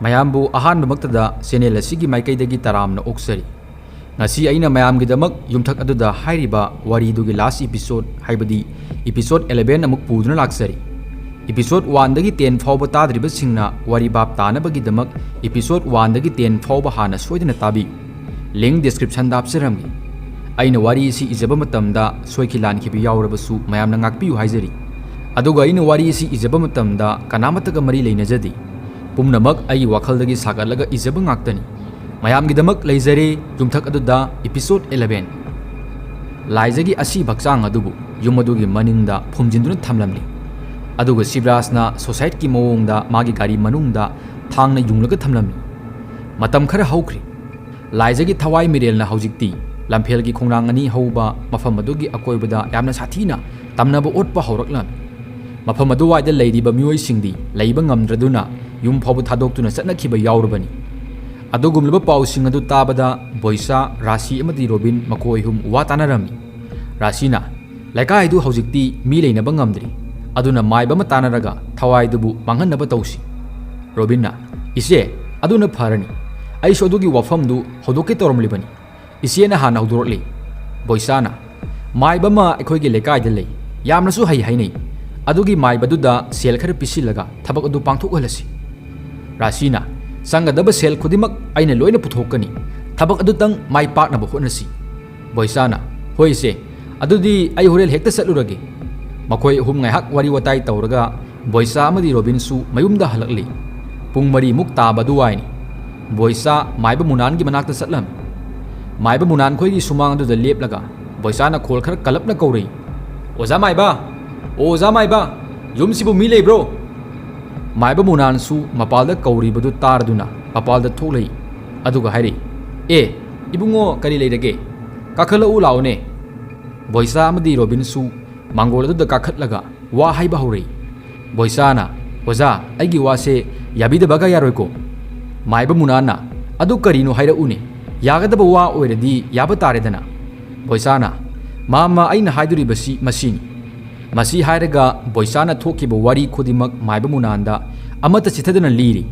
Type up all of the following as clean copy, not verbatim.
mayambu ahanbꯃꯛꯇꯗ channel ꯑꯁꯤꯒꯤ ꯃꯥꯏꯀꯩꯗꯒꯤ ꯇꯔꯥꯝꯅ ꯑꯣꯛꯆꯔꯤ ngasi aina mayamgidamak yumthak aduda hairiba wari dugi last episode haibadi episode 11 amuk puduna laksari episode 1 dagi 10 fawba tadriba singna wari bab tanabagi damak episode 1 dagi 10 fawba hana soidina tabi link description da apsaramgi aina wari si ijaba matamda soikilan khibi yawrabasu mayamna ngakpiu haizari aduga aina wari si ijaba matamda kanamataga mari leinajadi pumnamak ai wakhaldagi sagalaga ijaba ngaktani mayamgidamak leizare yumthak aduda episode 11 laizagi asi bakchang adubu yumadugi maningda phumjinduna thamlamli aduga sibrasna society ki mawongda magi gari manungda thangna yunglaga thamlamli matam khara haukhri laizagi thawai mirelna haujikti lamphel gi khongrang ani hauba mafam adugi akoibada yamna sathina tamnaba otpa hauraklam mafam adu waida leiriba mioi singdi leiba ngamdraduna yum phabu thadoktuna chatna khiba yawrabani adugumlaba pausing adu tabada boisa rasi amadi robin makoi hum wa tanarami rasina laikai du haujikti mi leinaba ngamdri aduna maiba ma tanaraga thawai dubu manghanaba tausi robinna ise aduna pharani ai sodugi wafam du hodoke toromlibani ise na hana hudurli boisana maiba ma ekhoi gi laikai de lei yamna su hai hainei adugi maiba du da sel khara pisilaga thabak adu pangthok halasi rasina sangadaba sel khudimak aina loina puthokani thabak adu tang mai pakna ba honasi boisana hoise adudi ai horel hekta satlurage makoi hum ngai hak wari watai tawraga boisa amadi robin su mayumda halakli pung mari mukta baduwaini boisa maiba munan gi manakta satlam maiba munan khoi gi sumang adu da leplaga boisana khol khar kalapna kaurei oza maiba yum sibu mi lei bro maiba munan su mapalda kauri badu tarduna mapalda tholei aduga hairi ibungo kari leirage kakhala u laune boisa amadi robin su mangol adu da kakhatlaga wa haiba horei boisana oza aigi wase yabida baga yaroiko maiba munana adu karino haira une yagadaba wa oiradi yaba taredana boisana mama aina haiduri basi masini masi hairaga boisana thokiba wari khudimak maiba munanda amata chithadana liri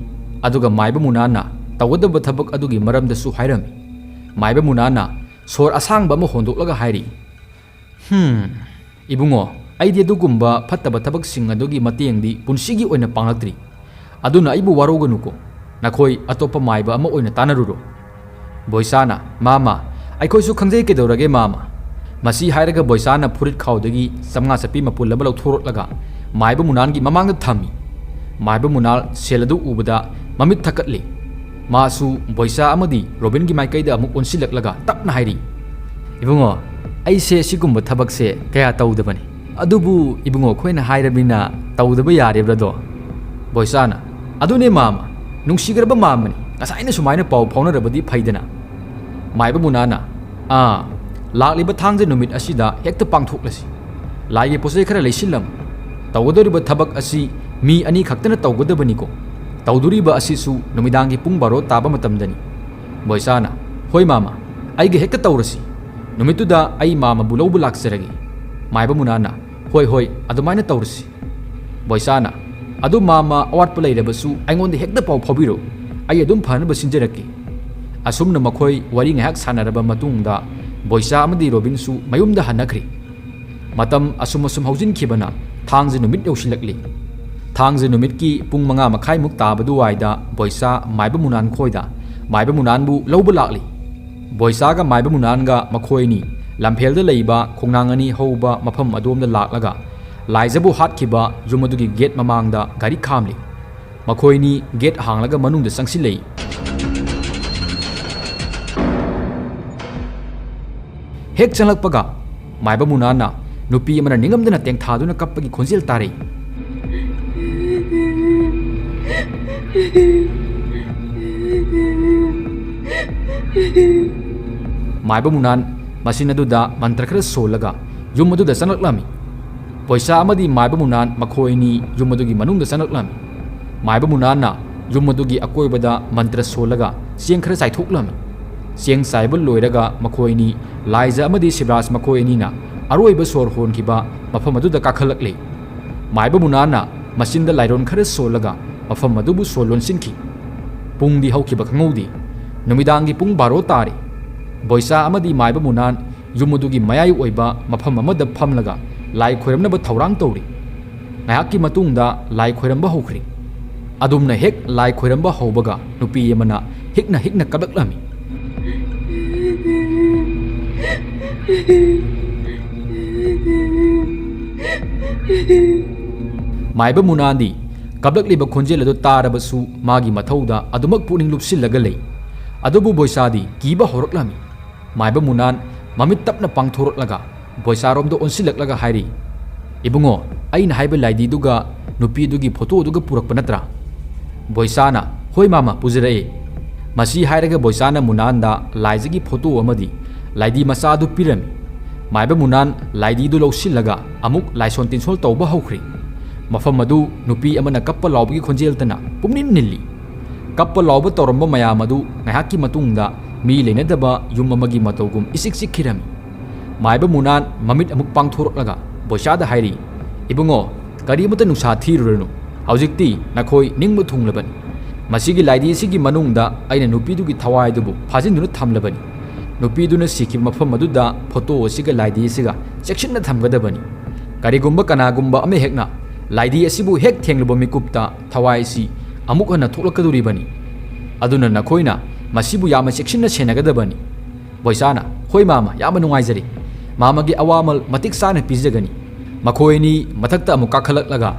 aduga maiba munana tawdaba thabak adugi maramda su hairami maiba munana sor asangba ma hondoklaga hairi ibungo aidi adugumba phattaba thabak sing adugi matengdi punsigi oina panglaktri aduna aibu waroganuko nakhoi atopa maiba ama oina tanaruro boisana mama aikhoisu khangjei kedorage mama masi hairaga boisana phurit khawdagi samnga sapi mapul laba lawthorotlaga maiba munangi mamangda thami maiba munal seladu ubada mamit thakatli masu boisa amadi robin gi maikaida amuk onsilaklaga tapna hairi ibungo aise sigumba thabak se kaya tawdabani adubu ibungo khoina hairabina tawdaba yarebrado boisana adune mama nungsigarba mamani asaina sumaina paw phaunarabadi phaidana maiba munana lakliba thangje numit asida hekta pangthoklasi laigi posai khara leisillam tawgodoriba thabak asi mi ani khaktana tawgodabani ko tawduriba asisu numidangi pung baro taba matamdani boisana hoi mama aigi hekta tawrasi numituda ai mama bulobu laksaragi maiba munana hoi adumaina tawrasi boisana adu mama awatpa leirabasu aingonde hekta paw phobiro ai adum phanaba sinjaraki asumna makhoi wari ngahak sanaraba matungda boisa amadi robin su mayumda hanakri matam asum haujin khibana thangje numit yausilakli thangje numit ki pung manga makhai muk tabadu waida boisa maiba munan khoida maiba munan bu lawba lakli boisa ga maiba munan ga makhoini lamphel da leiba khongnang ani hoba mafam adom da laklaga laijabu hatkhiba yumadugi gate mamangda gari khamli makhoini gate hanglaga manung da sangsilei hek changlakpaga maiba munana nupi amana ningamdana tengthaduna kappagi khonjel tarei maiba munan masinaduda mantra khara solaga yumaduda changlaklami boisa amadi maiba munan makhoini yumadugi manungda changlaklami maiba munana yumadugi akoibada mantra solaga sieng khara chaithoklami sieng saibul loiraga makhoini laija amadi sibras makhoini na aroiba sor honkiba mafam aduda kakhalakle maiba munana masinda lairon khara solaga mafam adubu solon sinki ꯄꯨꯡꯗꯤ ꯍꯧꯈꯤꯕ ꯈꯪꯍꯧꯗꯦ ꯅꯨꯃꯤꯗꯥꯡꯒꯤ ꯄꯨꯡ 12 ꯇꯥꯔꯤ ꯕꯣꯏꯁꯥ ꯑꯃꯗꯤ ꯃꯥꯏꯕ ꯃꯨꯅꯥꯟ ꯌꯨꯝ ꯑꯗꯨꯒꯤ ꯃꯌꯥꯏ ꯑꯣꯏꯕ ꯃꯐꯝ ꯑꯃꯗ ꯐꯝꯂꯒ ꯂꯥꯏ ꯈꯣꯏꯔꯝꯅꯕ ꯊꯧꯔꯥꯡ ꯇꯧꯔꯤ ꯉꯥꯏꯍꯥꯛꯀꯤ ꯃꯇꯨꯡꯗ ꯂꯥꯏ ꯈꯣꯏꯔꯝꯕ ꯍꯧꯈ꯭ꯔꯤ ꯑꯗꯨꯝꯅ ꯍꯦꯛ ꯂꯥꯏ ꯈꯣꯏꯔꯝꯕ ꯍꯧꯕꯒ ꯅꯨꯄꯤ ꯑꯃꯅ ꯍꯤꯛꯅ ꯀꯞꯂꯛꯂꯝꯃꯤ ꯃꯥꯏꯕ ꯃꯨꯅꯥꯟꯗꯤ ꯀꯞꯂꯛꯂꯤꯕ ꯈꯣꯟꯖꯦꯜ ꯑꯗꯨ ꯇꯥꯔꯕꯁꯨ ꯃꯥꯒꯤ ꯃꯊꯧꯗ ꯑꯗꯨꯃꯛ ꯄꯨꯛꯅꯤꯡ ꯂꯨꯞꯁꯤꯜꯂꯒ ꯂꯩ ꯑꯗꯨꯕꯨ ꯕꯣꯏꯁꯥꯗꯤ ꯀꯤꯕ ꯍꯧꯔꯛꯂꯝꯃꯤ ꯃꯥꯏꯕ ꯃꯨꯅꯥꯟ ꯃꯃꯤꯠ ꯇꯞꯅ ꯄꯥꯡꯊꯣꯔꯛꯂꯒ ꯕꯣꯏꯁꯥꯔꯣꯝꯗ ꯑꯣꯟꯁꯤꯜꯂꯛꯂꯒ ꯍꯥꯏꯔꯤ ꯏꯕꯨꯡꯉꯣ ꯑꯩꯅ ꯍꯥꯏꯕ ꯂꯥꯏꯙꯤꯗꯨꯒ ꯅꯨꯄꯤꯗꯨꯒꯤ ꯐꯣꯇꯣꯗꯨꯒ ꯄꯨꯔꯛꯄ ꯅꯠꯇ꯭ꯔꯥ ꯕꯣꯏꯁꯥꯅ ꯍꯣꯏ ꯃꯥꯃ ꯄꯨꯖꯔꯛꯑꯦ ꯃꯁꯤ ꯍꯥꯏꯔꯒ ꯕꯣꯏꯁꯥꯅ ꯃꯨꯅꯥꯟꯗ ꯂꯥꯏꯖꯒꯤ ꯐꯣꯇꯣ ꯑꯃꯗꯤ ꯂꯥꯏꯙꯤ ꯃꯆꯥ ꯑꯗꯨ ꯄꯤꯔꯝꯃꯤ ꯃꯥꯏꯕ ꯃꯨꯅꯥꯟ ꯂꯥꯏꯙꯤꯗꯨ ꯂꯧꯁꯤꯜꯂꯒ ꯑꯃꯨꯛ ꯂꯥꯏꯁꯣꯟ ꯇꯤꯟꯁꯣꯜ ꯇꯧꯕ ꯍꯧꯈ꯭ꯔꯤ ꯃꯐꯝ ꯑꯗꯨ ꯅꯨꯄꯤ ꯑꯃꯅ ꯀꯞꯄ ꯂꯥꯎꯕꯒꯤ ꯈꯣꯟꯖꯦꯜꯇꯅ ꯄꯨꯝꯅꯤꯟ ꯅꯤꯜꯂꯤ ꯀꯞꯄ ꯂꯥꯎꯕ ꯇꯧꯔꯝꯕ ꯃꯌꯥꯝ ꯑꯗꯨ ꯉꯥꯏꯍꯥꯛꯀꯤ ꯃꯇꯨꯡꯗ ꯃꯤ ꯂꯩꯅꯗꯕ ꯌꯨꯝ ꯑꯃꯒꯤ ꯃꯇꯧꯒꯨꯝ ꯏꯆꯤꯛ ꯆꯤꯛꯈꯤꯔꯝꯃꯤ ꯃꯥꯏꯕ ꯃꯨꯅꯥꯟ ꯃꯃꯤꯠ ꯑꯃꯨꯛ ꯄꯥꯡꯊꯣꯔꯛꯂꯒ ꯕꯣꯏꯁꯥꯗ ꯍꯥꯏꯔꯤ ꯏꯕꯨꯡꯉꯣ ꯀꯔꯤꯃꯇ ꯅꯨꯡꯁꯥ ꯊꯤꯔꯨꯔꯅꯨ ꯍꯧꯖꯤꯛꯇꯤ ꯅꯈꯣꯏ ꯅꯤꯡꯕ ꯊꯨꯡꯂꯕꯅꯤ ꯃꯁꯤꯒꯤ ꯂꯥꯏꯙꯤ ꯑꯁꯤꯒꯤ ꯃꯅꯨꯡꯗ ꯑꯩꯅ ꯅꯨꯄꯤꯗꯨꯒꯤ ꯊꯋꯥꯏꯗꯨꯕు ꯐꯥꯖꯤꯟꯗꯨꯅ ꯊꯝꯂꯕꯅꯤ ꯅꯨꯄꯤꯗꯨꯅ ꯁꯤꯈꯤꯕ ꯃꯐꯝ ꯑꯗꯨꯗ ꯐꯣꯇꯣ ꯑꯁꯤꯒ ꯂꯥꯏꯙꯤ ꯑꯁꯤꯒ ꯆꯦꯛꯁꯤꯟꯅ ꯊꯝꯒꯗꯕꯅꯤ ꯀꯔꯤꯒꯨꯝꯕ ꯀꯅꯥꯒꯨꯝꯕ ꯑꯃ ꯍꯦꯛꯅ ꯂꯥꯏꯙꯤ ꯑꯁꯤꯕꯨ ꯍꯦꯛ ꯊꯦꯡꯂꯨꯕ ꯃꯤꯀꯨꯞꯇ ꯊꯋꯥꯏ ꯑꯁꯤ ꯑꯃꯨꯛ ꯍꯟꯅ ꯊꯣꯛꯂꯛꯀꯗꯣꯔꯤꯕꯅꯤ ꯑꯗꯨꯅ ꯅꯈꯣꯏꯅ ꯃꯁꯤꯕꯨ ꯌꯥꯝꯅ ꯆꯦꯛꯁꯤꯟꯅ ꯁꯦꯟꯅꯒꯗꯕꯅꯤ ꯕꯣꯏꯁꯥꯅ ꯍꯣꯏ ꯃꯥꯃ ꯌꯥꯝꯅ ꯅꯨꯡꯉꯥꯏꯖꯔꯦ ꯃꯥꯃꯒꯤ ꯑꯋꯥꯃꯜ ꯃꯇꯤꯛ ꯆꯥꯅ ꯄꯤꯖꯒꯅꯤ ꯃꯈꯣꯏꯅꯤ ꯃꯊꯛꯇ ꯑꯃꯨꯛ ꯀꯥꯈꯠꯂꯛꯂꯒ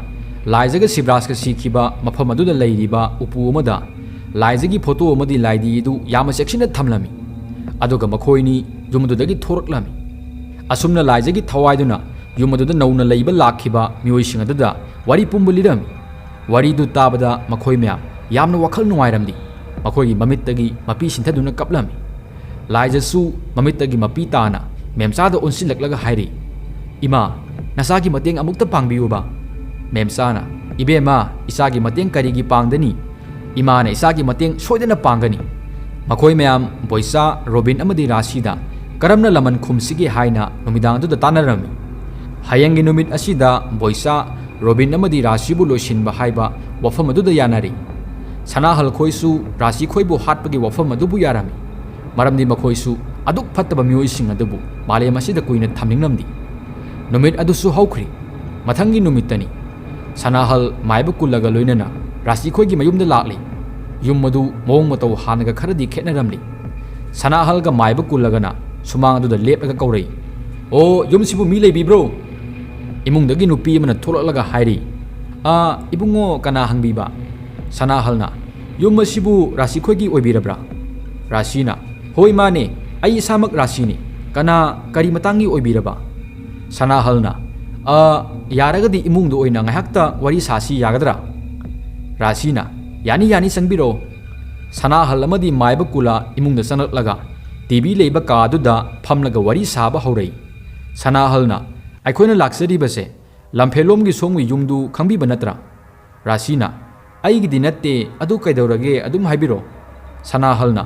ꯂꯥꯏꯖꯒ ꯁꯤꯕ꯭ꯔꯥꯖꯀ ꯁꯤꯈꯤꯕ ꯃꯐꯝ ꯑꯗꯨꯗ ꯂꯩꯔꯤꯕ ꯎꯄꯨ ꯑꯃꯗ ꯂꯥꯏꯖꯒꯤ ꯐꯣꯇꯣ ꯑꯃꯗꯤ ꯂꯥꯏꯙꯤ ꯑꯗꯨ ꯌꯥꯝꯅ ꯆꯦꯛꯁꯤꯟꯅ ꯊꯝꯂꯝꯃꯤ ꯑꯗꯨꯒ ꯃꯈꯣꯏꯅꯤ ꯌꯨꯝ ꯑꯗꯨꯗꯒꯤ ꯊꯣꯔꯛꯂꯝꯃꯤ ꯑꯁꯨꯝꯅ ꯂꯥꯏꯖꯒꯤ ꯊꯋꯥꯏꯗꯨꯅ ꯌꯨꯝ ꯑꯗꯨꯗ ꯅꯧꯅ ꯂꯩꯕ ꯂꯥꯛꯈꯤꯕ ꯃꯤꯑꯣꯏꯁꯤꯡ ꯑꯗꯨꯗ ꯋꯥꯔꯤ ꯄꯨꯝꯕ ꯂꯤꯔꯝꯃꯤ ꯋꯥꯔꯤꯗꯨ ꯇꯥꯕꯗ ꯃꯈꯣꯏ ꯃꯌꯥꯝ ꯌꯥꯝꯅ ꯋꯥꯈꯜ ꯅꯨꯡꯉꯥꯏꯔꯝꯂꯤ ꯃꯈꯣꯏꯒꯤ ꯃꯃꯤꯠꯇꯒꯤ ꯃꯄꯤ ꯁꯤꯟꯊꯗꯨꯅ ꯀꯞꯂꯝꯃꯤ ꯂꯥꯏꯖꯁꯨ ꯃꯃꯤꯠꯇꯒꯤ ꯃꯄꯤ ꯇꯥꯅ ꯃꯦꯝꯆꯥꯗ ꯑꯣꯟꯁꯤꯜꯂꯛꯂꯒ ꯍꯥꯏꯔꯤ ꯏꯃꯥ ꯅꯆꯥꯒꯤ ꯃꯇꯦꯡ ꯑꯃꯨꯛꯇ ꯄꯥꯡꯕꯤꯌꯨꯕ ꯃꯦꯝꯆꯥꯅ ꯏꯕꯦꯝꯃ ꯏꯆꯥꯒꯤ ꯃꯇꯦꯡ ꯀꯔꯤꯒꯤ ꯄꯥꯡꯗꯅꯤ ꯏꯃꯥꯅ ꯏꯆꯥꯒꯤ ꯃꯇꯦꯡ ꯁꯣꯏꯗꯅ ꯄꯥꯡꯒꯅꯤ ꯃꯈꯣꯏ ꯃꯌꯥꯝ ꯕꯣꯏꯆꯥ ꯔꯣꯕꯤꯟ ꯑꯃꯗꯤ ꯔꯥꯁꯤꯗ ꯀꯔꯝꯅ ꯂꯃꯟ ꯈꯨꯝꯁꯤꯒꯦ ꯍꯥꯏꯅ ꯅꯨꯃꯤꯗꯥꯡ ꯑꯗꯨꯗ ꯇꯥꯟꯅꯔꯝꯃꯤ ꯍꯌꯦꯡꯒꯤ ꯅꯨꯃꯤꯠ ꯑꯁꯤꯗ ꯕꯣꯏꯆꯥ ꯔꯣꯕꯤꯟ ꯑꯃꯗꯤ ꯔꯥꯁꯤꯕꯨ ꯂꯣꯏꯁꯤꯟꯕ ꯍꯥꯏꯕ ꯋꯥꯐꯝ ꯑꯗꯨꯗ ꯌꯥꯅꯔꯤ ꯁꯅꯥꯍꯜ ꯈꯣꯏꯁꯨ ꯔꯥꯁꯤ ꯈꯣꯏꯕꯨ ꯍꯥꯠꯄꯒꯤ ꯋꯥꯐꯝ ꯑꯗꯨꯕꯨ ꯌꯥꯔꯝꯃꯤ ꯃꯔꯝꯗꯤ ꯃꯈꯣꯏꯁꯨ ꯑꯗꯨꯛ ꯐꯠꯇꯕ ꯃꯤꯑꯣꯏꯁꯤꯡ ꯑꯗꯨꯕꯨ ꯃꯥꯂꯦꯝ ꯑꯁꯤꯗ ꯀꯨꯏꯅ ꯊꯝꯅꯤꯡꯂꯝꯗꯤ ꯅꯨꯃꯤꯠ ꯑꯗꯨꯁꯨ ꯍꯧꯈ꯭ꯔꯤ ꯃꯊꯪꯒꯤ ꯅꯨꯃꯤꯠꯇꯅꯤ ꯁꯅꯥꯍꯜ ꯃꯥꯏꯕ ꯀꯨꯜꯂꯒ ꯂꯣꯏꯅꯅ ꯔꯥꯁꯤ ꯈꯣꯏꯒꯤ ꯃꯌꯨꯝꯗ ꯂꯥꯛꯂꯤ ꯌꯨꯝ ꯑꯗꯨ ꯃꯑꯣꯡ ꯃꯇꯧ ꯍꯥꯟꯅꯒ ꯈꯔꯗꯤ ꯈꯦꯠꯅꯔꯝꯂꯤ ꯁꯅꯥꯍꯜꯒ ꯃꯥꯏꯕ ꯀꯨꯜꯂꯒꯅ ꯁꯨꯃꯥꯡ ꯑꯗꯨꯗ ꯂꯦꯞꯂꯒ ꯀꯧꯔꯛꯏ ꯑꯣ ꯌꯨꯝꯁꯤꯕꯨ ꯃꯤ ꯂꯩꯕꯤꯕ꯭ꯔꯣ ꯏꯃꯨꯡꯗꯒꯤ ꯅꯨꯄꯤ ꯑꯃꯅ ꯊꯣꯛꯂꯛꯂꯒ ꯍꯥꯏꯔꯤ ꯏꯕꯨꯡꯉꯣ ꯀꯅꯥ ꯍꯪꯕꯤꯕ ꯁꯅꯥꯍꯜꯅ ꯌꯨꯝ ꯑꯁꯤꯕꯨ ꯔꯥꯁꯤ ꯈꯣꯏꯒꯤ ꯑꯣꯏꯕꯤꯔꯕ꯭ꯔꯥ ꯔꯥꯁꯤꯅ ꯍꯣꯏ ꯃꯥꯅꯦ ꯑꯩ ꯏꯁꯥꯃꯛ ꯔꯥꯁꯤꯅꯤ ꯀꯅꯥ ꯀꯔꯤ ꯃꯇꯥꯡꯒꯤ ꯑꯣꯏꯕꯤꯔꯕ ꯁꯅꯥꯍꯜꯅ ꯌꯥꯔꯒꯗꯤ ꯏꯃꯨꯡꯗ ꯑꯣꯏꯅ ꯉꯥꯏꯍꯥꯛꯇ ꯋꯥꯔꯤ ꯁꯥꯁꯤ ꯌꯥꯒꯗ꯭ꯔꯥ ꯔꯥꯁꯤꯅ ꯌꯥꯅꯤ ꯌꯥꯅꯤ ꯆꯪꯕꯤꯔꯛꯑꯣ ꯁꯅꯥꯍꯜ ꯑꯃꯗꯤ ꯃꯥꯏꯕ ꯀꯨꯂꯥ ꯏꯃꯨꯡꯗ ꯆꯪꯂꯛꯂꯒ ꯇꯤꯚꯤ ꯂꯩꯕ ꯀꯥꯗꯨꯗ ꯐꯝꯂꯒ ꯋꯥꯔꯤ ꯁꯥꯕ ꯍꯧꯔꯛꯏ ꯁꯅꯥꯍꯜꯅ ꯑꯩꯈꯣꯏꯅ ꯂꯥꯛꯆꯔꯤꯕꯁꯦ ꯂꯝꯐꯦꯜꯂꯣꯝꯒꯤ ꯁꯣꯝꯒꯤ ꯌꯨꯝꯗꯨ ꯈꯪꯕꯤꯕ ꯅꯠꯇ꯭ꯔꯥ ꯔꯥꯁꯤꯅ ꯑꯩꯒꯤꯗꯤ ꯅꯠꯇꯦ ꯑꯗꯨ ꯀꯩꯗꯧꯔꯒꯦ ꯑꯗꯨꯝ ꯍꯥꯏꯕꯤꯔꯣ ꯁꯅꯥꯍꯜꯅ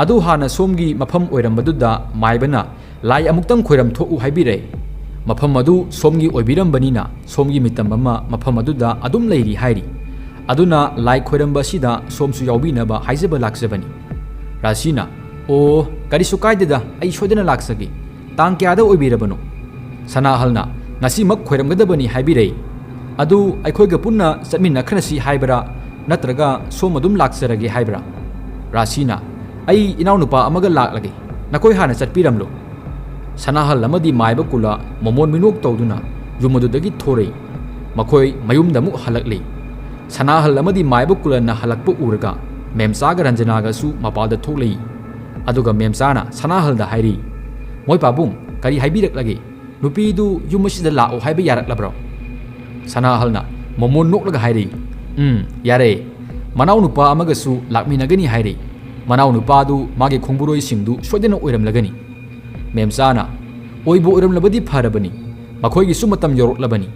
ꯑꯗꯨ ꯍꯥꯟꯅ ꯁꯣꯝꯒꯤ ꯃꯐꯝ ꯑꯣꯏꯔꯝꯕꯗꯨꯗ ꯃꯥꯏꯕꯅ ꯂꯥꯏ ꯑꯃꯨꯛꯇꯪ ꯈꯣꯏꯔꯝ ꯊꯣꯛꯎ ꯍꯥꯏꯕꯤꯔꯛꯑꯦ ꯃꯐꯝ ꯑꯗු ꯁꯣꯝꯒꯤ ꯑꯣꯏꯕꯤꯔꯝꯕꯅꯤꯅ ꯁꯣꯝꯒꯤ ꯃꯤꯇꯝ ꯑꯃ ꯃꯐꯝ ꯑꯗꯨꯗ ꯑꯗꯨꯝ ꯂꯩꯔꯤ ꯍꯥꯏꯔꯤ ꯑꯗꯨꯅ ꯂꯥꯏ ꯈꯣꯏꯔꯝꯕ ꯑꯁꯤꯗ ꯁꯣꯝꯁꯨ ꯌꯥꯎꯕꯤꯅꯕ ꯍꯥꯏꯖꯕ ꯂꯥꯛꯆꯕꯅꯤ ꯔꯥꯁꯤꯅ ꯑꯣ ꯀꯔꯤꯁꯨ ꯀꯥꯏꯗꯦꯗ ꯑꯩ ꯁꯣꯏꯗꯅ ꯂꯥꯛꯆꯒꯦ ꯇꯥꯡ ꯀꯌꯥꯗ ꯑꯣꯏꯕꯤꯔꯕꯅꯣ ꯁꯅꯥꯍꯜꯅ ꯉꯁꯤꯃꯛ ꯈꯣꯏꯔꯝꯒꯗꯕꯅꯤ ꯍꯥꯏꯕꯤꯔꯛꯏ ꯑꯗꯨ ꯑꯩꯈꯣꯏꯒ ꯄꯨꯟꯅ ꯆꯠꯃꯤꯟꯅꯈ꯭ꯔꯁꯤ ꯍꯥꯏꯕ꯭ꯔꯥ ꯅꯠꯇ꯭ꯔꯒ ꯁꯣꯝ ꯑꯗꯨꯝ ꯂꯥꯛꯆꯔꯒꯦ ꯍꯥꯏꯕ꯭ꯔꯥ ꯔꯥꯁꯤꯅ ꯑꯩ ꯏꯅꯥꯎꯅꯨꯄꯥ ꯑꯃꯒ ꯂꯥꯛꯂꯒꯦ ꯅꯈꯣꯏ ꯍꯥꯟꯅ ꯆꯠꯄꯤꯔꯝꯂꯣ ꯁꯅꯥꯍꯜ ꯑꯃꯗꯤ ꯃꯥꯏꯕ ꯀꯨꯂꯥ ꯃꯃꯣꯟ ꯃꯤꯅꯣꯛ ꯇꯧꯗꯨꯅ ꯌꯨꯝ ꯑꯗꯨꯗꯒꯤ ꯊꯣꯔꯛꯏ ꯃꯈꯣꯏ ꯃꯌꯨꯝꯗ ꯑꯃꯨꯛ ꯍꯜꯂꯛꯂꯤ ꯁꯅꯥꯍꯜ ꯑꯃꯗꯤ ꯃꯥꯏꯕ ꯀꯨꯂꯥꯅ ꯍꯜꯂꯛꯄ ꯎꯔꯒ ꯃꯦꯝꯆꯥꯒ ꯔꯟꯖꯅꯥꯒꯁꯨ ꯃꯄꯥꯜꯗ ꯊꯣꯛꯂꯛꯏ ꯑꯗꯨꯒ ꯃꯦꯝꯆꯥꯅ ꯁꯅꯥꯍꯜꯗ ꯍꯥꯏꯔꯤ ꯃꯣꯏ ꯄꯥꯕꯨꯡ ꯀꯔꯤ ꯍꯥꯏꯕꯤꯔꯛꯂꯒꯦ ꯅꯨꯄꯤꯗꯨ ꯌꯨꯝ ꯑꯁꯤꯗ ꯂꯥꯛꯑꯣ ꯍꯥꯏꯕ ꯌꯥꯔꯛꯂꯕ꯭ꯔꯣ ꯁꯅꯥꯍꯜꯅ ꯃꯃꯣꯟ ꯅꯣꯛꯂꯒ ꯍꯥꯏꯔꯤ ꯌꯥꯔꯦ ꯃꯅꯥꯎ ꯅꯨꯄꯥ ꯑꯃꯒꯁꯨ ꯂꯥꯛꯃꯤꯟꯅꯒꯅꯤ ꯍꯥꯏꯔꯤ ꯃꯅꯥꯎ ꯅꯨꯄꯥꯗꯨ ꯃꯥꯒꯤ ꯈꯣꯡꯕꯨꯔꯣꯏꯁꯤꯡꯗꯨ ꯁꯣꯏꯗꯅ ꯑꯣꯏꯔꯝꯂꯒꯅꯤ ꯃꯦꯝꯆꯥꯅ ꯑꯣꯏꯕꯨ ꯑꯣꯏꯔꯝꯂꯕꯗꯤ ꯐꯔꯕꯅꯤ ꯃꯈꯣꯏꯒꯤꯁꯨ ꯃꯇꯝ ꯌꯧꯔꯛꯂꯕꯅꯤ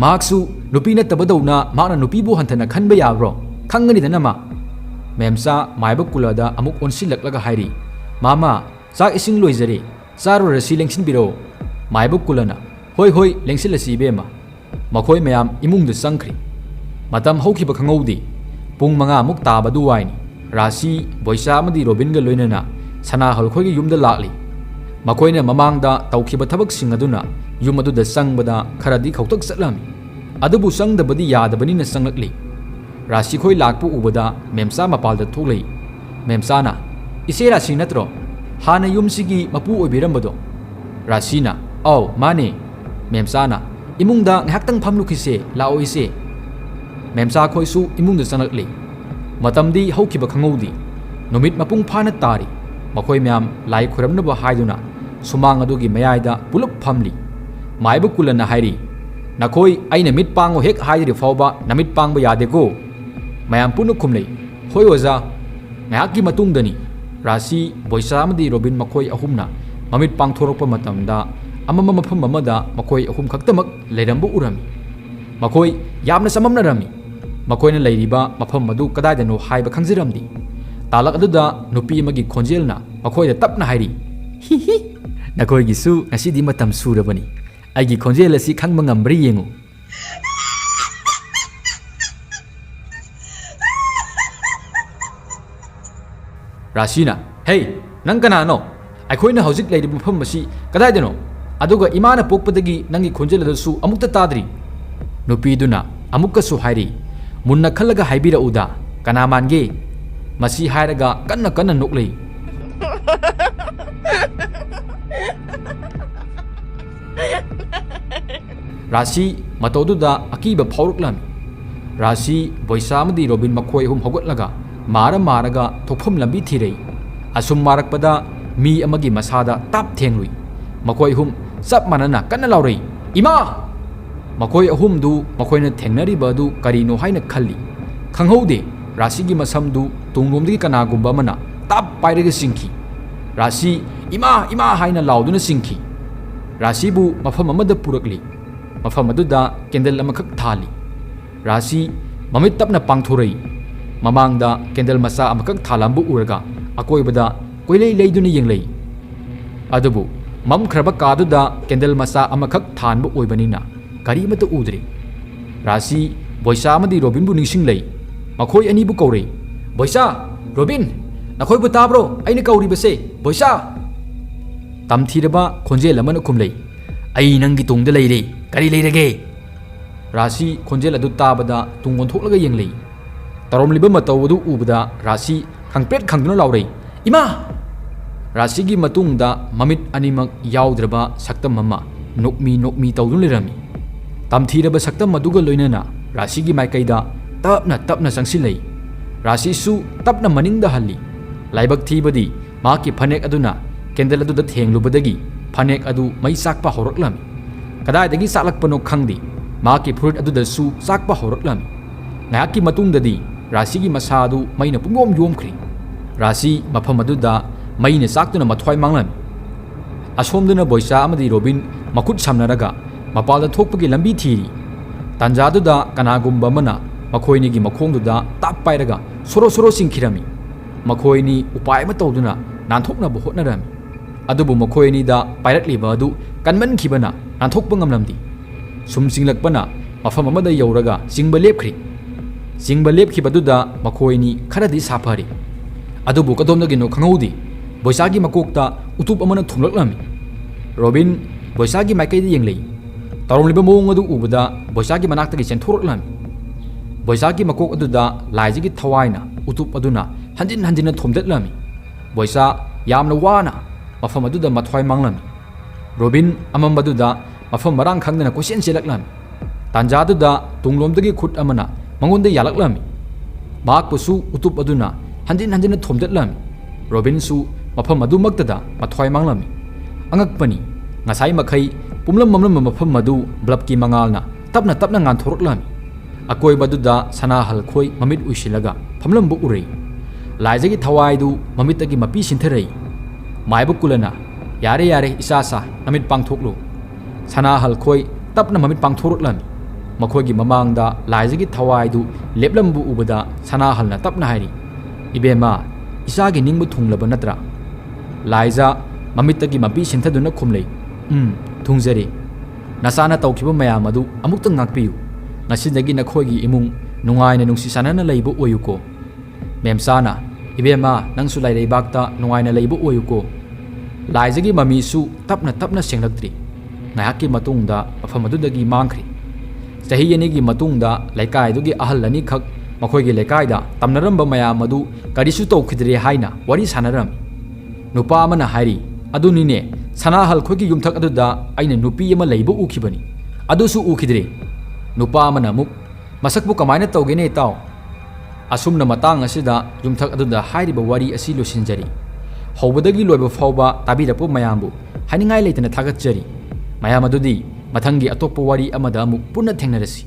ꯃꯍꯥꯛꯁꯨ ꯅꯨꯄꯤ ꯅꯠꯇꯕꯗꯧꯅ ꯃꯍꯥꯛꯅ ꯅꯨꯄꯤꯕꯨ ꯍꯟꯊꯅ ꯈꯟꯕ ꯌꯥꯕ꯭ꯔꯣ ꯈꯪꯒꯅꯤꯗꯅ ꯃꯥ ꯃꯦꯝꯆꯥ ꯃꯥꯏꯕ ꯀꯨꯂꯥꯗ ꯑꯃꯨꯛ ꯑꯣꯟꯁꯤꯜꯂꯛꯂꯒ ꯍꯥꯏꯔꯤ ꯃꯥꯃꯥ ꯆꯥꯛ ꯏꯁꯤꯡ ꯂꯣꯏꯖꯔꯦ ꯆꯥꯔꯨꯔꯁꯤ ꯂꯦꯡꯁꯤꯟꯕꯤꯔꯛꯑꯣ ꯃꯥꯏꯕ ꯀꯨꯂꯥꯅ ꯍꯣꯏ ꯍꯣꯏ ꯂꯦꯡꯁꯤꯜꯂꯁꯤ ꯏꯕꯦꯝꯃ ꯃꯈꯣꯏ ꯃꯌꯥꯝ ꯏꯃꯨꯡꯗ ꯆꯪꯈ꯭ꯔꯤ ꯃꯇꯝ ꯍꯧꯈꯤꯕ ꯈꯪꯍꯧꯗꯦ ꯄꯨꯡ 5 ꯇꯥꯕ ꯑꯗꯨꯋꯥꯏꯅꯤ ꯔꯥꯁꯤ ꯕꯣꯏꯆꯥ ꯑꯃꯗꯤ ꯔꯣꯕꯤꯟꯒ ꯂꯣꯏꯅꯅ ꯁꯅꯥꯍꯜ ꯈꯣꯏꯒꯤ ꯌꯨꯝꯗ ꯂꯥꯛꯂꯤ꯫ ꯃꯈꯣꯏꯅ ꯃꯃꯥꯡꯗ ꯇꯧꯈꯤꯕ ꯊꯕꯛꯁꯤꯡ ꯑꯗꯨꯅ ꯌꯨꯝ ꯑꯗꯨꯗ ꯆꯪꯕꯗ ꯈꯔꯗꯤ ꯈꯧꯇꯛ ꯆꯠꯂꯝꯃꯤ, ꯑꯗꯨꯕꯨ ꯆꯪꯗꯕꯗꯤ ꯌꯥꯗꯕꯅꯤꯅ ꯆꯪꯂꯛꯂꯤ꯫ ꯔꯥꯁꯤ ꯈꯣꯏ ꯂꯥꯛꯄ ꯎꯕꯗ ꯃꯦꯝꯆꯥ ꯃꯄꯥꯜꯗ ꯊꯣꯛꯂꯛꯏ꯫ ꯃꯦꯝꯆꯥꯅ, "ꯏꯆꯦ ꯔꯥꯁꯤ ꯅꯠꯇ꯭ꯔꯣ? ꯍꯥꯟꯅ ꯌꯨꯝꯁꯤꯒꯤ ꯃꯄꯨ ꯑꯣꯏꯕꯤꯔꯝꯕꯗꯣ?" ꯔꯥꯁꯤꯅ, "ꯑꯧ ꯃꯥꯅꯦ." ꯃꯦꯝꯆꯥꯅ, "ꯏꯃꯨꯡꯗ ꯉꯥꯏꯍꯥꯛꯇꯪ ꯐꯝꯂꯨꯈꯤꯁꯦ, ꯂꯥꯛꯑꯣ ꯏꯆꯦ." ꯃꯦꯝꯆꯥ ꯈꯣꯏꯁꯨ ꯏꯃꯨꯡꯗ ꯆꯪꯂꯛꯂꯤ꯫ ꯃꯇꯝꯗꯤ ꯍꯧꯈꯤꯕ ꯈꯪꯍꯧꯗꯦ꯫ ꯅꯨꯃꯤꯠ ꯃꯄꯨꯡ ꯐꯥꯅ ꯇꯥꯔꯤ꯫ ꯃꯈꯣꯏ ꯃꯌꯥꯝ ꯂꯥꯏ ꯈꯣꯏꯔꯝꯅꯕ ꯍꯥꯏꯗꯨꯅ ꯁꯨꯃꯥꯡ ꯑꯗꯨꯒꯤ ꯃꯌꯥꯏꯗ ꯄꯨꯂꯞ ꯐꯝꯂꯤ꯫ ꯃꯥꯏꯕ ꯀꯨꯂꯅ ꯍꯥꯏꯔꯤ, "ꯅꯈꯣꯏ ꯑꯩꯅ ꯃꯤꯠ ꯄꯥꯡꯉꯣ ꯍꯦꯛ ꯍꯥꯏꯗ꯭ꯔꯤ ꯐꯥꯎꯕ ꯅꯃꯤꯠ ꯄꯥꯡꯕ ꯌꯥꯗꯦꯀꯣ?" ꯃꯌꯥꯝ ꯄꯨꯟꯅ ꯈꯨꯝꯂꯩ, "ꯍꯣꯏ ꯑꯣꯖꯥ." ꯉꯥꯏꯍꯥꯛꯀꯤ ꯃꯇꯨꯡꯗꯅꯤ ꯔꯥꯁꯤ, ꯕꯣꯏꯆꯥ ꯑꯃꯗꯤ ꯔꯣꯕꯤꯟ ꯃꯈꯣꯏ ꯑꯍꯨꯝꯅ ꯃꯃꯤꯠ ꯄꯥꯡꯊꯣꯔꯛꯄ ꯃꯇꯝꯗ ꯑꯃꯝꯕ ꯃꯐꯝ ꯑꯃꯗ ꯃꯈꯣꯏ ꯑꯍꯨꯝ ꯈꯛꯇꯃꯛ ꯂꯩꯔꯝꯕ ꯎꯔꯝꯃꯤ꯫ ꯃꯈꯣꯏ ꯌꯥꯝꯅ ꯆꯃꯝꯅꯔꯝꯃꯤ꯫ ꯃꯈꯣꯏꯅ ꯂꯩꯔꯤꯕ ꯃꯐꯝ ꯑꯗꯨ ꯀꯗꯥꯏꯗꯅꯣ ꯍꯥꯏꯕ ꯈꯪꯖꯔꯝꯗꯦ꯫ ꯇꯥꯂꯛ ꯑꯗꯨꯗ ꯅꯨꯄꯤ ꯑꯃꯒꯤ ꯈꯣꯟꯖꯦꯜꯅ ꯃꯈꯣꯏꯗ ꯇꯞꯅ ꯍꯥꯏꯔꯤ, "ꯍꯤ, ꯅꯈꯣꯏꯒꯤꯁꯨ ꯉꯁꯤꯗꯤ ꯃꯇꯝ ꯁꯨꯔꯕꯅꯤ꯫ ꯑꯩꯒꯤ ꯈꯣꯟꯖꯦꯜ ꯑꯁꯤ ꯈꯪꯕ ꯉꯝꯕ꯭ꯔꯥ ꯌꯦꯡꯉꯨ." ꯔꯥꯁꯤꯅ, "ꯍꯦ, ꯅꯪ ꯀꯅꯥꯅꯣ? ꯑꯩꯈꯣꯏꯅ ꯍꯧꯖꯤꯛ ꯂꯩꯔꯤꯕ ꯃꯐꯝ ꯑꯁꯤ ꯀꯗꯥꯏꯗꯅꯣ? ꯑꯗꯨꯒ ꯏꯃꯥꯅ ꯄꯣꯛꯄꯗꯒꯤ ꯅꯪꯒꯤ ꯈꯣꯟꯖꯦꯜ ꯑꯗꯨꯁꯨ ꯑꯃꯨꯛꯇ ꯇꯥꯗ꯭ꯔꯤ." ꯅꯨꯄꯤꯗꯨꯅ ꯑꯃꯨꯛꯀꯁꯨ ꯍꯥꯏꯔꯤ, "ꯃꯨꯟꯅ ꯈꯜꯂꯒ ꯍꯥꯏꯕꯤꯔꯛꯎꯗ, ꯀꯅꯥ ꯃꯥꯟꯒꯦ?" ꯃꯁꯤ ꯍꯥꯏꯔꯒ ꯀꯟꯅ ꯀꯟꯅ ꯅꯣꯛꯂꯩ꯫ ꯔꯥꯁꯤ ꯃꯇꯧꯗꯨꯗ ꯑꯀꯤꯕ ꯐꯥꯎꯔꯛꯂꯝꯃꯤ꯫ ꯔꯥꯁꯤ, ꯕꯣꯏꯆꯥ ꯑꯃꯗꯤ ꯔꯣꯕꯤꯟ ꯃꯈꯣꯏ ꯑꯍꯨꯝ ꯍꯧꯒꯠꯂꯒ ꯃꯥꯔꯒ ꯊꯣꯛꯐꯝ ꯂꯝꯕꯤ ꯊꯤꯔꯛꯏ꯫ ꯑꯁꯨꯝ ꯃꯥꯔꯛꯄꯗ ꯃꯤ ꯑꯃꯒꯤ ꯃꯁꯥꯗ ꯇꯥꯞ ꯊꯦꯡꯂꯨꯏ꯫ ꯃꯈꯣꯏ ꯑꯍꯨꯝ ꯆꯞ ꯃꯥꯟꯅꯅ ꯀꯟꯅ ꯂꯥꯎꯔꯛꯏ, "ꯏꯃꯥ!" ꯃꯈꯣꯏ ꯑꯍꯨꯝꯗꯨ ꯃꯈꯣꯏꯅ ꯊꯦꯡꯅꯔꯤꯕ ꯑꯗꯨ ꯀꯔꯤꯅꯣ ꯍꯥꯏꯅ ꯈꯜꯂꯤ꯫ ꯈꯪꯍꯧꯗꯦ ꯔꯥꯁꯤꯒꯤ ꯃꯁꯝꯗꯨ ꯇꯨꯡꯂꯣꯝꯗꯒꯤ ꯀꯅꯥꯒꯨꯝꯕ ꯑꯃꯅ ꯇꯥꯞ ꯄꯥꯏꯔꯒ ꯆꯤꯡꯈꯤ꯫ ꯔꯥꯁꯤ "ꯏꯃꯥ, ꯏꯃꯥ" ꯍꯥꯏꯅ ꯂꯥꯎꯗꯨꯅ ꯆꯤꯡꯈꯤ꯫ ꯔꯥꯁꯤꯕꯨ ꯃꯐꯝ ꯑꯃꯗ ꯄꯨꯔꯛꯂꯤ꯫ ꯃꯐꯝ ꯑꯗꯨꯗ ꯀꯦꯟꯗꯜ ꯑꯃꯈꯛ ꯊꯥꯜꯂꯤ꯫ ꯔꯥꯁꯤ ꯃꯃꯤꯠ ꯇꯞꯅ ꯄꯥꯡꯊꯣꯔꯛꯏ꯫ ꯃꯃꯥꯡꯗ ꯀꯦꯟꯗꯜ ꯃꯆꯥ ꯑꯃꯈꯛ ꯊꯥꯜꯂꯝꯕ ꯎꯔꯒ ꯑꯀꯣꯏꯕꯗ ꯀꯣꯏꯂꯩ ꯂꯩꯗꯨꯅ ꯌꯦꯡꯂꯩ꯫ ꯑꯗꯨꯕꯨ ꯃꯝꯈ꯭ꯔꯕ ꯀꯥꯗꯨꯗ ꯀꯦꯟꯗꯜ ꯃꯆꯥ ꯑꯃꯈꯛ ꯊꯥꯟꯕ ꯑꯣꯏꯕꯅꯤꯅ ꯀꯔꯤꯃꯠꯇ ꯎꯗ꯭ꯔꯤ꯫ ꯔꯥꯁꯤ ꯕꯣꯏꯆꯥ ꯑꯃꯗꯤ ꯔꯣꯕꯤꯟꯕꯨ ꯅꯤꯡꯁꯤꯡꯂꯩ꯫ ꯃꯈꯣꯏ ꯑꯅꯤꯕꯨ ꯀꯧꯔꯩ, "ꯕꯣꯏꯆꯥ, ꯔꯣꯕꯤꯟ, ꯅꯈꯣꯏꯕꯨ ꯇꯥꯕ꯭ꯔꯣ ꯑꯩꯅ ꯀꯧꯔꯤꯕꯁꯦ? ꯕꯣꯏꯆꯥ!" ꯇꯝꯊꯤꯔꯕ ꯈꯣꯟꯖꯦꯜ ꯑꯃꯅ ꯈꯨꯝꯂꯩ, "ꯑꯩ ꯅꯪꯒꯤ ꯇꯨꯡꯗ ꯂꯩꯔꯦ, ꯀꯔꯤ ꯂꯩꯔꯒꯦ?" ꯔꯥꯁꯤ ꯈꯣꯟꯖꯦꯜ ꯑꯗꯨ ꯇꯥꯕꯗ ꯇꯨꯡ ꯑꯣꯟꯊꯣꯛꯂꯒ ꯌꯦꯡꯂꯩ꯫ ꯇꯧꯔꯝꯂꯤꯕ ꯃꯇꯧ ꯑꯗꯨ ꯎꯕꯗ ꯔꯥꯁꯤ ꯈꯪꯄ꯭ꯔꯦꯠ ꯈꯪꯗꯨꯅ ꯂꯥꯎꯔꯩ, "ꯏꯃꯥ!" ꯔꯥꯁꯤꯒꯤ ꯃꯇꯨꯡꯗ ꯃꯃꯤꯠ ꯑꯅꯤꯃꯛ ꯌꯥꯎꯗ꯭ꯔꯕ ꯁꯛꯇꯝ ꯑꯃ ꯅꯣꯛꯃꯤ ꯇꯧꯗꯨꯅ ꯂꯩꯔꯝꯃꯤ꯫ ꯇꯝꯊꯤꯔꯕ ꯁꯛꯇꯝ ꯑꯗꯨꯒ ꯂꯣꯏꯅꯅ ꯔꯥꯁꯤꯒꯤ ꯃꯥꯏꯀꯩꯗ ꯇꯞꯅ ꯆꯪꯁꯤꯜꯂꯩ꯫ ꯔꯥꯁꯤꯁꯨ ꯇꯞꯅ ꯃꯅꯤꯡꯗ ꯍꯜꯂꯤ꯫ ꯂꯥꯏꯕꯛ ꯊꯤꯕꯗꯤ ꯃꯍꯥꯛꯀꯤ ꯐꯅꯦꯛ ꯑꯗꯨꯅ ꯀꯦꯟꯗꯜ ꯑꯗꯨꯗ ꯊꯦꯡꯂꯨꯕꯗꯒꯤ ꯐꯅꯦꯛ ꯑꯗꯨ ꯃꯩ ꯆꯥꯛꯄ ꯍꯧꯔꯛꯂꯝꯃꯤ꯫ ꯀꯗꯥꯏꯗꯒꯤ ꯆꯥꯛꯂꯛꯄꯅꯣ ꯈꯪꯗꯦ, ꯃꯍꯥꯛꯀꯤ ꯐꯨꯔꯤꯠ ꯑꯗꯨꯗꯁꯨ ꯆꯥꯛꯄ ꯍꯧꯔꯛꯂꯝꯃꯤ꯫ ꯉꯥꯏꯍꯥꯛꯀꯤ ꯃꯇꯨꯡꯗꯗꯤ ꯔꯥꯁꯤꯒꯤ ꯃꯁꯥ ꯑꯗꯨ ꯃꯩꯅ ꯄꯨꯡꯌꯣꯝ ꯌꯣꯝꯈ꯭ꯔꯤ꯫ ꯔꯥꯁꯤ ꯃꯐꯝ ꯑꯗꯨꯗ ꯃꯩꯅ ꯆꯥꯛꯇꯨꯅ ꯃꯊ꯭ꯋꯥꯏ ꯃꯥꯡꯂꯝꯃꯤ꯫ ꯑꯁꯣꯝꯗꯅ ꯕꯣꯏꯆꯥ ꯑꯃꯗꯤ ꯔꯣꯕꯤꯟ ꯃꯈꯨꯠ ꯁꯝꯅꯔꯒ ꯃꯄꯥꯜꯗ ꯊꯣꯛꯄꯒꯤ ꯂꯝꯕꯤ ꯊꯤꯔꯤ꯫ ꯇꯥꯟꯖꯥꯗꯨꯗ ꯀꯅꯥꯒꯨꯝꯕ ꯑꯃꯅ ꯃꯈꯣꯏꯅꯤꯒꯤ ꯃꯈꯣꯡꯗꯨꯗ ꯇꯥꯞ ꯄꯥꯏꯔꯒ ꯁꯣꯔꯣ ꯆꯤꯡꯈꯤꯔꯝꯃꯤ꯫ ꯃꯈꯣꯏꯅꯤ ꯎꯄꯥꯏ ꯑꯃ ꯇꯧꯗꯨꯅ ꯅꯥꯟꯊꯣꯛꯅꯕ ꯍꯣꯠꯅꯔꯝꯃꯤ꯫ ꯑꯗꯨꯕꯨ ꯃꯈꯣꯏ ꯑꯅꯤꯗ ꯄꯥꯏꯔꯛꯂꯤꯕ ꯑꯗꯨ ꯀꯟꯃꯟꯈꯤꯕꯅ ꯅꯥꯟꯊꯣꯛꯄ ꯉꯝꯂꯝꯗꯦ꯫ ꯁꯨꯝ ꯆꯤꯡꯂꯛꯄꯅ ꯃꯐꯝ ꯑꯃꯗ ꯌꯧꯔꯒ ꯆꯤꯡꯕ ꯂꯦꯞꯈ꯭ꯔꯤ꯫ ꯆꯤꯡꯕ ꯂꯦꯞꯈꯤꯕꯗꯨꯗ ꯃꯈꯣꯏꯅꯤ ꯈꯔꯗꯤ ꯁꯥꯐꯔꯤ꯫ ꯑꯗꯨꯕꯨ ꯀꯗꯣꯝꯗꯒꯤꯅꯣ ꯈꯪꯍꯧꯗꯦ, ꯕꯣꯏꯆꯥꯒꯤ ꯃꯀꯣꯛꯇ ꯎꯇꯨꯞ ꯑꯃꯅ ꯊꯨꯝꯂꯛꯂꯝꯃꯤ꯫ ꯔꯣꯕꯤꯟ ꯕꯣꯏꯆꯥꯒꯤ ꯃꯥꯏꯀꯩꯗ ꯌꯦꯡꯂꯩ꯫ ꯇꯧꯔꯝꯂꯤꯕ ꯃꯑꯣꯡ ꯑꯗꯨ ꯎꯕꯗ ꯕꯣꯏꯆꯥꯒꯤ ꯃꯅꯥꯛꯇꯒꯤ ꯆꯦꯟꯊꯣꯔꯛꯂꯝꯃꯤ꯫ ꯕꯣꯏꯆꯥꯒꯤ ꯃꯀꯣꯛ ꯑꯗꯨꯗ ꯂꯥꯏꯖꯒꯤ ꯊꯋꯥꯏꯅ ꯎꯇꯨꯞ ꯑꯗꯨꯅ ꯍꯟꯖꯤꯟꯅ ꯊꯣꯝꯗꯠꯂꯝꯃꯤ꯫ ꯕꯣꯏꯆꯥ ꯌꯥꯝꯅ ꯋꯥꯅ ꯃꯐꯝ ꯑꯗꯨꯗ ꯃꯊ꯭ꯋꯥꯏ ꯃꯥꯡꯂꯝꯃꯤ꯫ ꯔꯣꯕꯤꯟ ꯑꯃꯝꯕꯗꯨꯗ ꯃꯐꯝ ꯃꯔꯥꯡ ꯈꯪꯗꯅ ꯀꯣꯏꯆꯦꯟ ꯆꯦꯜꯂꯛꯂꯝꯃꯤ꯫ ꯇꯥꯟꯖꯥꯗꯨꯗ ꯇꯨꯡꯂꯣꯝꯗꯒꯤ ꯈꯨꯠ ꯑꯃꯅ ꯃꯉꯣꯟꯗ ꯌꯥꯜꯂꯛꯂꯝꯃꯤ꯫ ꯃꯍꯥꯛꯄꯨꯁꯨ ꯎꯇꯨꯞ ꯑꯗꯨꯅ ꯍꯟꯖꯤꯟꯅ ꯊꯣꯝꯗꯠꯂꯝꯃꯤ꯫ ꯔꯣꯕꯤꯟꯁꯨ ꯃꯐꯝ ꯑꯗꯨꯃꯛꯇꯗ ꯃꯊ꯭ꯋꯥꯏ ꯃꯥꯡꯂꯝꯃꯤ꯫ ꯑꯉꯛꯄꯅꯤ, ꯉꯁꯥꯏ ꯃꯈꯩ ꯄꯨꯝꯂꯝ ꯃꯝꯂꯝꯕ ꯃꯐꯝ ꯑꯗꯨ ꯕ꯭ꯂꯕꯀꯤ ꯃꯉꯥꯜꯅ ꯇꯞꯅ ꯉꯥꯟꯊꯣꯔꯛꯂꯝꯃꯤ꯫ ꯑꯀꯣꯏꯕꯗꯨꯗ ꯁꯅꯥꯍꯜ ꯈꯣꯏ ꯃꯃꯤꯠ ꯎꯏꯁꯤꯜꯂꯒ ꯐꯝꯂꯝꯕ ꯎꯔꯩ꯫ ꯂꯥꯏꯖꯒꯤ ꯊꯋꯥꯏꯗꯨ ꯃꯃꯤꯠꯇꯒꯤ ꯃꯄꯤ ꯁꯤꯟꯊꯔꯛꯏ꯫ ꯃꯥꯏꯕ ꯀꯨꯂꯅ, "ꯌꯥꯔꯦ ꯏꯆꯥ, ꯅꯃꯤꯠ ꯄꯥꯡꯊꯣꯛꯂꯨ." ꯁꯅꯥꯍꯜ ꯈꯣꯏ ꯇꯞꯅ ꯃꯃꯤꯠ ꯄꯥꯡꯊꯣꯔꯛꯂꯝꯃꯤ꯫ ꯃꯈꯣꯏꯒꯤ ꯃꯃꯥꯡꯗ ꯂꯥꯏꯖꯒꯤ ꯊꯋꯥꯏꯗꯨ ꯂꯦꯞꯂꯝꯕ ꯎꯕꯗ ꯁꯅꯥꯍꯜꯅ ꯇꯞꯅ ꯍꯥꯏꯔꯤ, "ꯏꯕꯦꯝꯃ, ꯏꯆꯥꯒꯤ ꯅꯤꯡꯕ ꯊꯨꯡꯂꯕ ꯅꯠꯇ꯭ꯔꯥ?" ꯂꯥꯏꯖ ꯃꯃꯤꯠꯇꯒꯤ ꯃꯄꯤ ꯁꯤꯟꯊꯗꯨꯅ ꯈꯨꯝꯂꯩ, "ꯊꯨꯡꯖꯔꯦ꯫ ꯅꯆꯥꯅ ꯇꯧꯈꯤꯕ ꯃꯌꯥꯝ ꯑꯗꯨ ꯑꯃꯨꯛꯇ ꯉꯥꯛꯄꯤꯌꯨ꯫ ꯉꯁꯤꯗꯒꯤ ꯅꯈꯣꯏꯒꯤ ꯏꯃꯨꯡ ꯅꯨꯡꯉꯥꯏꯅ ꯅꯨꯡꯁꯤ ꯆꯥꯟꯅꯅ ꯂꯩꯕ ꯑꯣꯏꯌꯨꯀꯣ." ꯃꯦꯝꯆꯥꯅ, Ibema nangsu lairaibakta nungaina leibu oyuko. Laizagi mamisu tapna tapna senglaktri. Ngayakki matungda mafam adudagi mangkhri. Chahi yanigi matungda laikaidugi ahal ani khak makhoigi laikaida tamnaramba mayam adu karisu tawkhidre haina wari sanaram. Nupa amana hairi adunine sanahal khoigi yumthak aduda aina nupi ama leibu ukhibani. Adusu ukhidre. Nupa amana muk masakbu kamaina tawgene taw. Asumna matang asida yumthak aduda hairiba wari asi losinjari. Hawbadagi loiba fawba tabirapu mayambu haningai leitana thagatjari. Mayam adudi mathangi atokpa wari amada amuk punna thengnarasi.